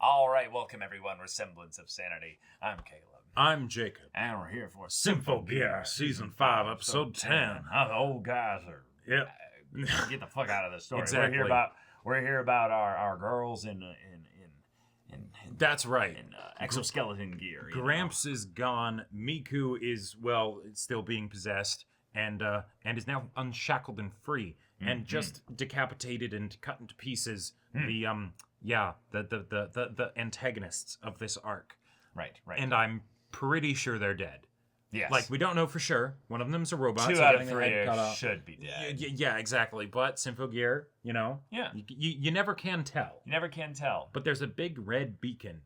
All right, welcome everyone. We're Semblance of Sanity. I'm Caleb. I'm Jacob. And we're here for Symphogear, Season 5, Episode 10. Oh, the old guys are... Yep. Get the fuck out of this story. Exactly. We're here about our girls in That's right. in exoskeleton gear. Gramps is gone. Miku is, still being possessed and is now unshackled and free. Mm-hmm. And just decapitated and cut into pieces the antagonists of this arc. Right. And I'm pretty sure they're dead. Yes. Like, we don't know for sure. One of them's a robot. 2 out of 3 should be dead. Yeah, exactly. But Symphogear, Yeah. You never can tell. You never can tell. But there's a big red beacon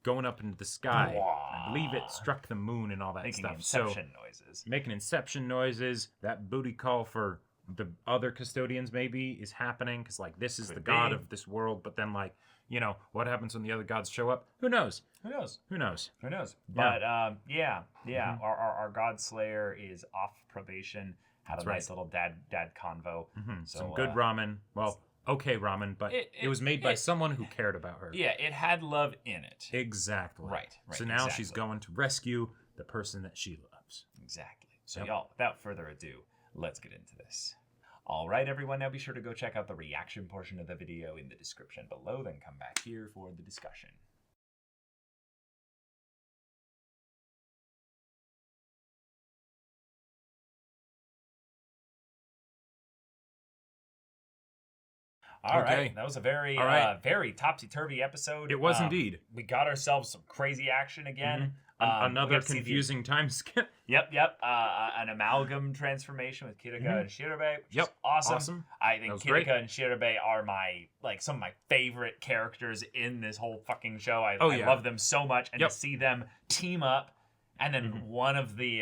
going up into the sky. Wow. I believe it struck the moon and all that Making stuff. inception noises. Making inception noises. That booty call for the other custodians maybe is happening. Because, this is the god of this world. But then, what happens when the other gods show up? Who knows? Who knows? Yeah. But, our God Slayer is off probation. Had a nice little dad convo. Mm-hmm. So, some good ramen. Well, okay ramen, but it was made by someone who cared about her. Yeah, it had love in it. Exactly. Right. So now she's going to rescue the person that she loves. Exactly. So y'all, without further ado, let's get into this. All right, everyone, now be sure to go check out the reaction portion of the video in the description below, then come back here for the discussion. All right, that was a very topsy-turvy episode. It was indeed. We got ourselves some crazy action again. Another confusing time skip. Yep. An amalgam transformation with Kirika and Shirabe, which is awesome. I think Kirika and Shirabe are some of my favorite characters in this whole fucking show. I love them so much, and to see them team up, and then one of the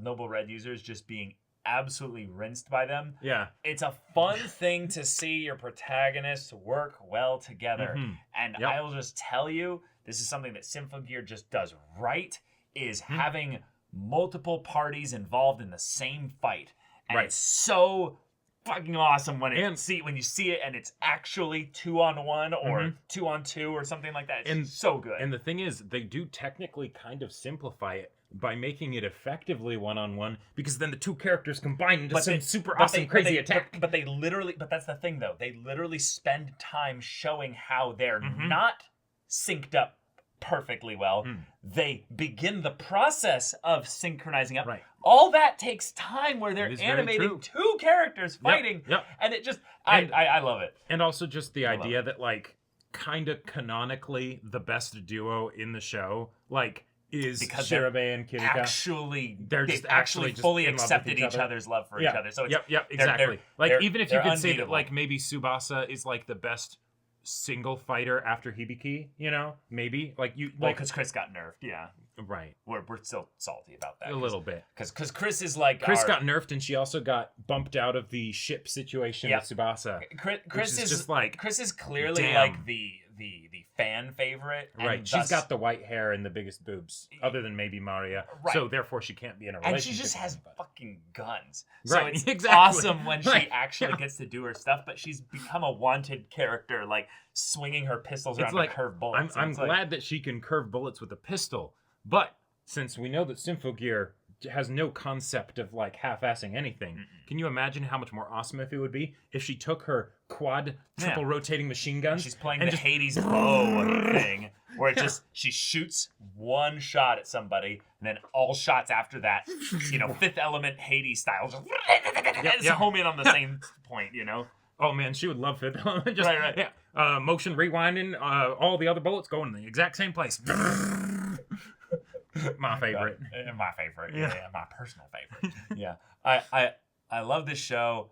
Noble Red users just being absolutely rinsed by them. Yeah. It's a fun thing to see your protagonists work well together. And I'll just tell you, this is something that Symphogear just does right, is having multiple parties involved in the same fight. And it's so fucking awesome when you see it and it's actually 2-on-1 or 2-on-2 or something like that. It's so good. And the thing is, they do technically kind of simplify it by making it effectively 1-on-1, because then the two characters combine into some super awesome crazy attack. But that's the thing though. They literally spend time showing how they're not synced up perfectly well. They begin the process of synchronizing up. Right. All that takes time where they're animating two characters fighting. Yep. And it just, I love it. And also just the idea that kind of canonically the best duo in the show, is because Shirabe and Kirika. They've actually fully accepted each other's love for each other. So it's, exactly. Even if you could say that maybe Tsubasa is the best single fighter after Hibiki, maybe because Chris got nerfed. Right. We're still salty about that a little bit because Chris is Chris got nerfed, and she also got bumped out of the ship situation with Tsubasa. Chris is just Chris is clearly the fan favorite, right? She's got the white hair and the biggest boobs, other than maybe Maria. Right. So therefore, she can't be in a relationship. And she just has fucking guns. Right. So it's awesome when she actually gets to do her stuff. But she's become a wanted character, swinging her pistols around to curve bullets. I'm glad that she can curve bullets with a pistol. But since we know that Symphogear has no concept of half-assing anything, can you imagine how much more awesome it would be if she took her quad triple rotating machine guns? She's playing the Hades bow thing, where she shoots one shot at somebody, and then all shots after that, Fifth Element Hades style, just home in on the same point, Oh man, she would love Fifth Element. Right. Yeah. Motion rewinding, all the other bullets going in the exact same place. My favorite. My favorite. Yeah, my personal favorite. Yeah. I love this show.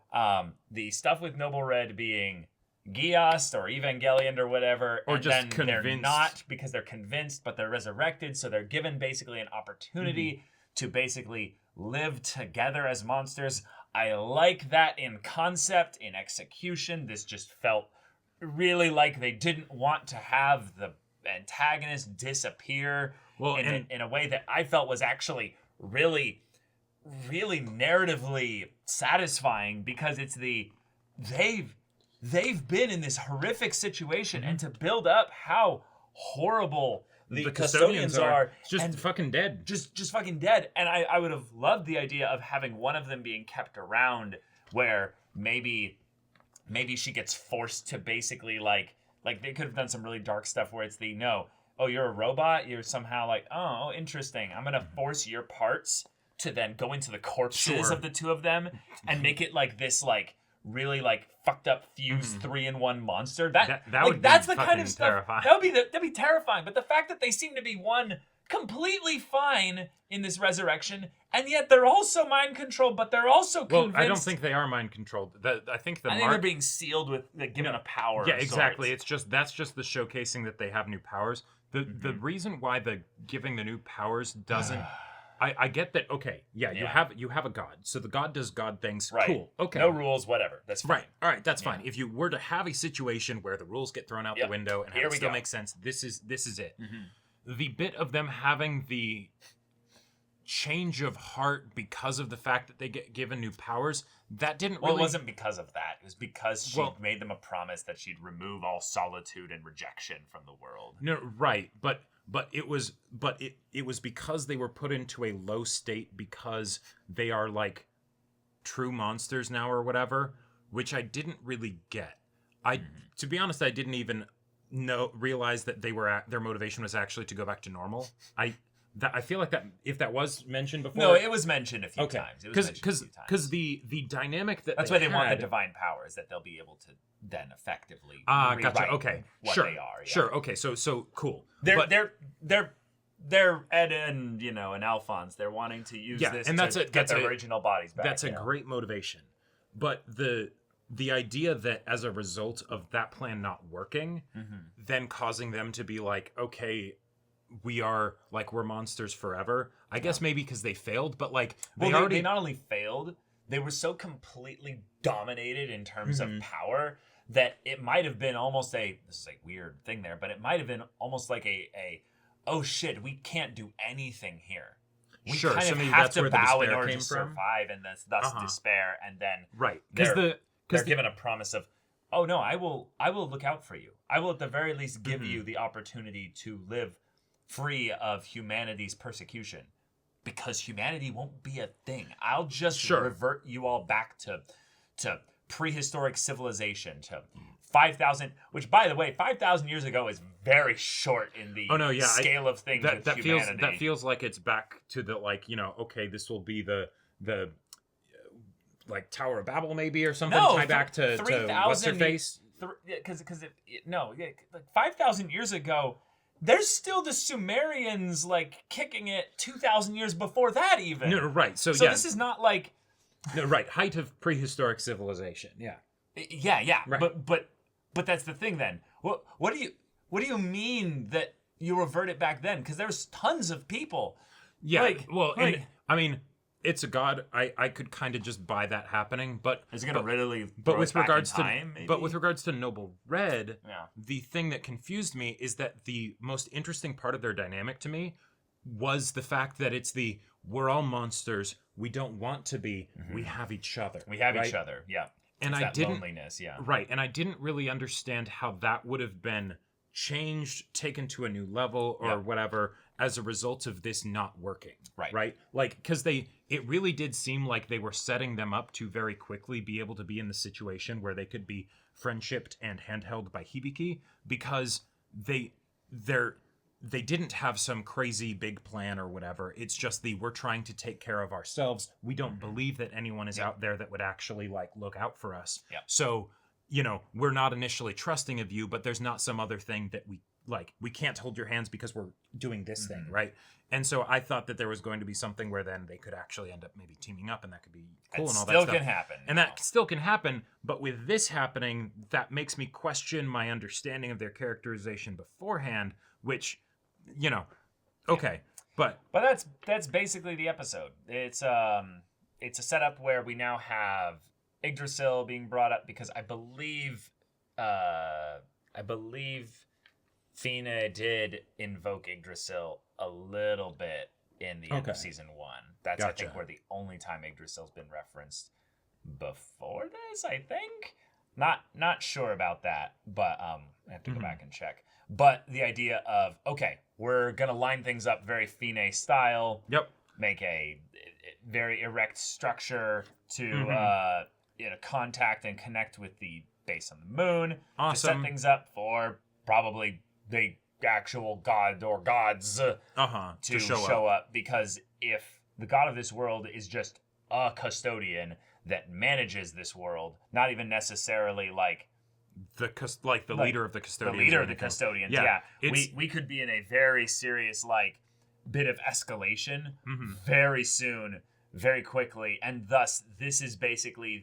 The stuff with Noble Red being Giast or Evangelion or whatever, or and just then convinced. They're not because they're convinced, but they're resurrected, so they're given basically an opportunity to basically live together as monsters. I like that in concept. In execution, this just felt really like they didn't want to have the antagonist disappear in a way that I felt was actually really, really narratively satisfying, because it's they've been in this horrific situation, and to build up how horrible the custodians are. Just fucking dead. Just fucking dead. And I would have loved the idea of having one of them being kept around where maybe she gets forced to basically like they could have done some really dark stuff where it's oh, you're a robot? You're somehow like, oh, interesting. I'm going to force your parts to then go into the corpses of the two of them and make it like this like really like fucked up fused 3-in-1 monster. That would that's the kind of stuff that'd be terrifying. But the fact that they seem to be completely fine in this resurrection, and yet they're also mind controlled, but they're also convinced. Well, I don't think they are mind controlled. I think they're being sealed with given a power. Yeah, exactly. That's just the showcasing that they have new powers. The reason why the giving the new powers doesn't. I get that. Okay, you have a god, so the god does god things. Right. Cool. Okay. No rules, whatever. That's fine. Right. All right. That's fine. If you were to have a situation where the rules get thrown out the window and it still makes sense, this is it. The bit of them having the change of heart because of the fact that they get given new powers, that didn't really... Well, it wasn't because of that. It was because she made them a promise that she'd remove all solitude and rejection from the world. No, right. But it was because they were put into a low state because they are like true monsters now or whatever, which I didn't really get. To be honest, I didn't even realize that their motivation was actually to go back to normal. I feel like that if that was mentioned before. No, it was mentioned a few times. Because the dynamic that's why they want the divine powers, that they'll be able to then effectively gotcha. Okay, what sure, they are. Yeah. Sure. Okay, so cool. They're Ed and and Alphonse. They're wanting to use this to get their original bodies back. That's a great motivation, but the idea that as a result of that plan not working, then causing them to be like, okay, we're monsters forever. I guess maybe because they failed, but like they not only failed, they were so completely dominated in terms of power that it might have been almost this is a weird thing there, but it might have been almost like a oh shit, we can't do anything here. We kind of have to bow in order to survive, and thus despair, and then they're given a promise of, oh no, I will look out for you. I will at the very least give you the opportunity to live free of humanity's persecution, because humanity won't be a thing. I'll just revert you all back to prehistoric civilization, to 5,000, which by the way, 5,000 years ago is very short in the scale of things with humanity. That feels like it's back to the okay, this will be the like Tower of Babel maybe or something, tie back to what's her face? Because 5,000 years ago, there's still the Sumerians like kicking it 2,000 years before that even. No, right. So this is not like height of prehistoric civilization. Yeah. Yeah. Right. But that's the thing then. What do you mean that you revert it back then? Because there's tons of people. Yeah. I mean, it's a god. I could kind of just buy that happening, but is it going to really? But with regards to Noble Red, the thing that confused me is that the most interesting part of their dynamic to me was the fact that it's we're all monsters. We don't want to be. We have each other. We have each other. Yeah. And it's loneliness. Yeah. Right. And I didn't really understand how that would have been changed, taken to a new level, or whatever, as a result of this not working. Right. Like, because it really did seem like they were setting them up to very quickly be able to be in the situation where they could be friendshipped and handheld by Hibiki, because they didn't have some crazy big plan or whatever. It's just we're trying to take care of ourselves. We don't believe that anyone is out there that would actually look out for us. Yeah. So, we're not initially trusting of you, but there's not some other thing that we can't hold your hands because we're doing this thing, right? And so I thought that there was going to be something where then they could actually end up maybe teaming up, and that could be cool and all that stuff. Still can happen. And that still can happen, but with this happening, that makes me question my understanding of their characterization beforehand, which, okay. But that's basically the episode. It's a setup where we now have Yggdrasil being brought up because I believe Fina did invoke Yggdrasil a little bit in the end of season 1. That's I think where the only time Yggdrasil's been referenced before this, I think. Not sure about that, but I have to go back and check. But the idea of, okay, we're gonna line things up very Fine style. Yep. Make a very erect structure to contact and connect with the base on the moon. Awesome. To set things up for probably the actual god or gods to show up. Because if the god of this world is just a custodian that manages this world, not even necessarily like the leader of the custodians. The leader of the custodians, yeah. We could be in a very serious bit of escalation very soon, very quickly, and thus this is basically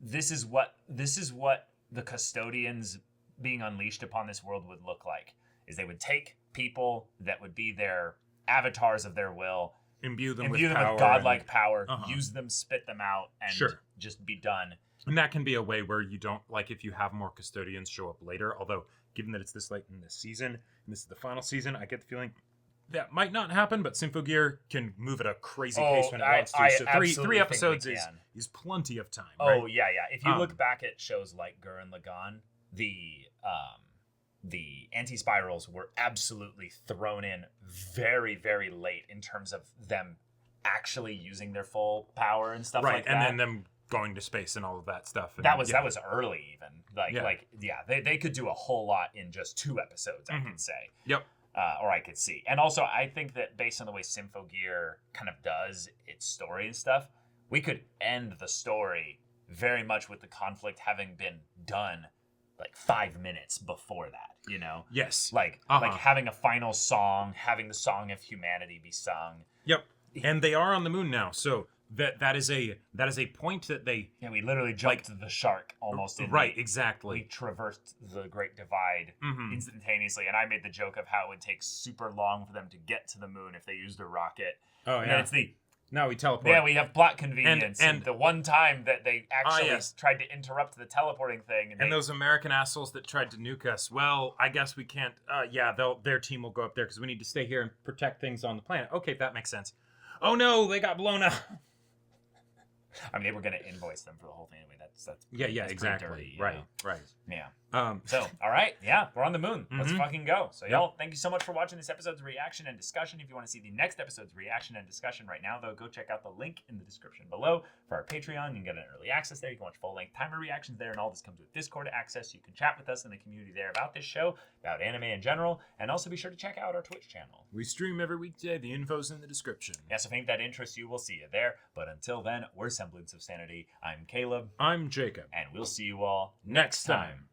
this is what the custodians being unleashed upon this world would look like. Is they would take people that would be their avatars of their will, imbue them with godlike power, use them, spit them out, and just be done. And that can be a way where you don't, if you have more custodians show up later, although given that it's this late in the season, and this is the final season, I get the feeling that might not happen, but Symphogear can move at a crazy pace when it wants to. So three episodes is plenty of time. Oh, right? Yeah. If you look back at shows like Gurren Lagann, the anti-spirals were absolutely thrown in very, very late in terms of them actually using their full power and stuff like that. And then them going to space and all of that stuff. And that was early even. They could do a whole lot in just 2 episodes, I could say. Yep. Or I could see. And also, I think that based on the way Symphogear kind of does its story and stuff, we could end the story very much with the conflict having been done 5 minutes before that, you know? Yes. Like having a final song, having the song of humanity be sung. Yep. And they are on the moon now, so that is a point that they... Yeah, we literally jumped the shark almost. Exactly. We traversed the Great Divide instantaneously, and I made the joke of how it would take super long for them to get to the moon if they used a rocket. Oh, and yeah. Then it's now we teleport. Yeah, we have plot convenience. And the one time that they actually tried to interrupt the teleporting thing. And those American assholes that tried to nuke us, well, I guess we can't... their team will go up there because we need to stay here and protect things on the planet. Okay, that makes sense. Oh no, they got blown up. I mean, they were going to invoice them for the whole thing anyway. That's exactly. Dirty, right. Yeah. So, all right. Yeah, we're on the moon. Let's fucking go. So, y'all, thank you so much for watching this episode's reaction and discussion. If you want to see the next episode's reaction and discussion right now, though, go check out the link in the description below for our Patreon. You can get an early access there. You can watch full-length timer reactions there, and all this comes with Discord access. You can chat with us in the community there about this show, about anime in general, and also be sure to check out our Twitch channel. We stream every weekday. The info's in the description. Yeah, so if anything that interests you, we'll see you there. But until then, we're Semblance of Sanity. I'm Caleb. I'm Jacob. And we'll see you all next time.